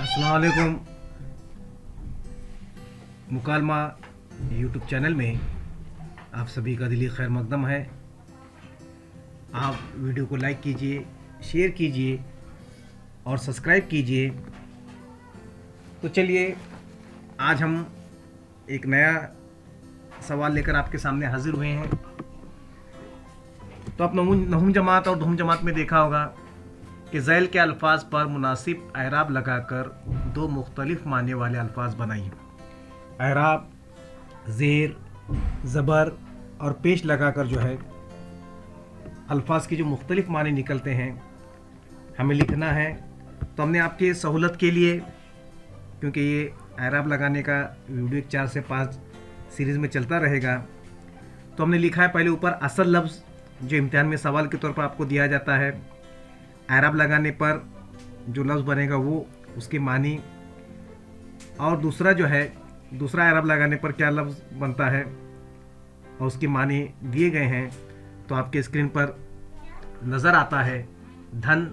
अस्सलाम वालेकुम। मुकालमा YouTube channel में आप सभी का दिली खैर मकदम है। आप वीडियो को लाइक कीजिए, शेयर कीजिए और सब्सक्राइब कीजिए। तो चलिए आज हम एक नया सवाल लेकर आपके सामने हाजिर हुए हैं। तो आप नहूम जमात और दुहम जमात में देखा होगा कि ज़ैल के अल्फाज पर मुनासिब एराब लगाकर दो मुख्तलिफ माने वाले अल्फाज बनाइए। एराब ज़ेर, ज़बर और पेश लगाकर जो है अल्फाज के जो मुख्तलिफ माने निकलते हैं हमें लिखना है। तो हमने आपके सहूलत के लिए, क्योंकि ये एराब लगाने का वीडियो 4 से 5 सीरीज़ में चलता रहेगा, तो हमने लिखा है पहले ऊपर असल लफ्ज़ जो इम्तिहान में सवाल के तौर पर आपको दिया जाता है। एराब लगाने पर जो लफ्ज़ बनेगा वो उसके मानी, और दूसरा जो है दूसरा एराब लगाने पर क्या लफ्ज़ बनता है और उसके मानी दिए गए हैं। तो आपके स्क्रीन पर नज़र आता है धन,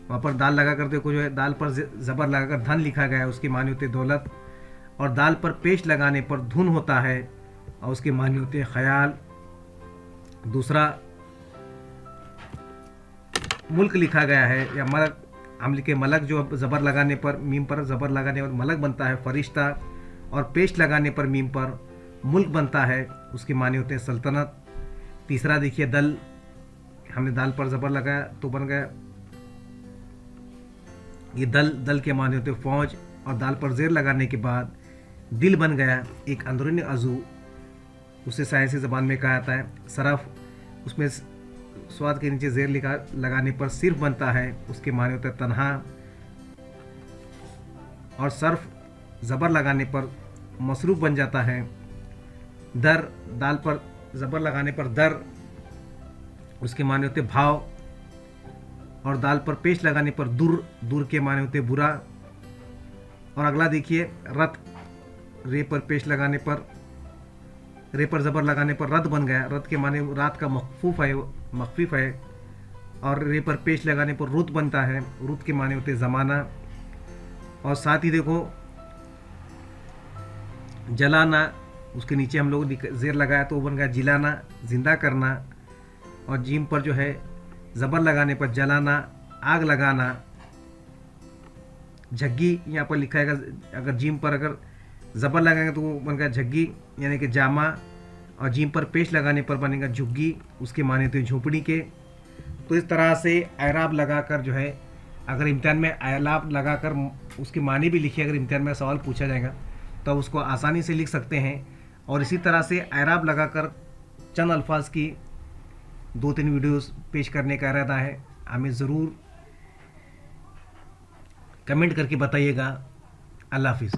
वहाँ पर दाल लगा कर देखो, जो है दाल पर ज़बर लगाकर धन लिखा गया है, उसके मानी होते हैं दौलत। और दाल पर पेश लगाने पर धुन होता है और उसके मानी होते हैं ख्याल। दूसरा मुल्क लिखा गया है या मलक, हम लिखे मलक, जो ज़बर लगाने पर मीम पर ज़बर लगाने पर मलक बनता है फरिश्ता, और पेश लगाने पर मीम पर मुल्क बनता है, उसके माने होते हैं सल्तनत। तीसरा देखिए दल, हमने दाल पर ज़बर लगाया तो बन गया ये दल, दल के माने होते हैं फ़ौज। और दाल पर ज़ेर लगाने के बाद दिल बन गया एक अंदरूनी अज़ू, उसे साइंसी ज़बान में कहा जाता है सरफ। उसमें स्वाद के नीचे ज़ेर लगाने पर सिर्फ बनता है, उसके माने होते हैं तन्हा। और सर्फ ज़बर लगाने पर मसरूफ़ बन जाता है। दर, दाल पर ज़बर लगाने पर दर, उसके माने होते भाव। और दाल पर पेश लगाने पर दुर, दुर के माने होते बुरा। और अगला देखिए रत, रे पर पेश लगाने पर, रे पर ज़बर लगाने पर रद बन गया। रद के माने रात का मखफूफ है। और रे पर पेश लगाने पर रुत बनता है, रुत के माने होते ज़माना। और साथ ही देखो जलाना, उसके नीचे हम लोग ज़ेर लगाया तो वो बन गया जिलाना, जिंदा करना। और जीम पर जो है ज़बर लगाने पर जलाना, आग लगाना। झग्गी यहाँ पर लिखा है, अगर जीम पर अगर ज़बर लगाएंगे तो वो बन गया झग्गी यानी कि जामा। और जीम पर पेश लगाने पर बनेगा झुग्गी, उसके माने तो झोपड़ी के। तो इस तरह से एराब लगाकर जो है, अगर इम्तिहान में एराब लगाकर उसके माने भी लिखे, अगर इम्तिहान में सवाल पूछा जाएगा तो उसको आसानी से लिख सकते हैं। और इसी तरह से एराब लगाकर चंद अल्फाज की 2-3 वीडियोस पेश करने का इरादा है। हमें ज़रूर कमेंट करके बताइएगा। अल्लाह हाफिज़।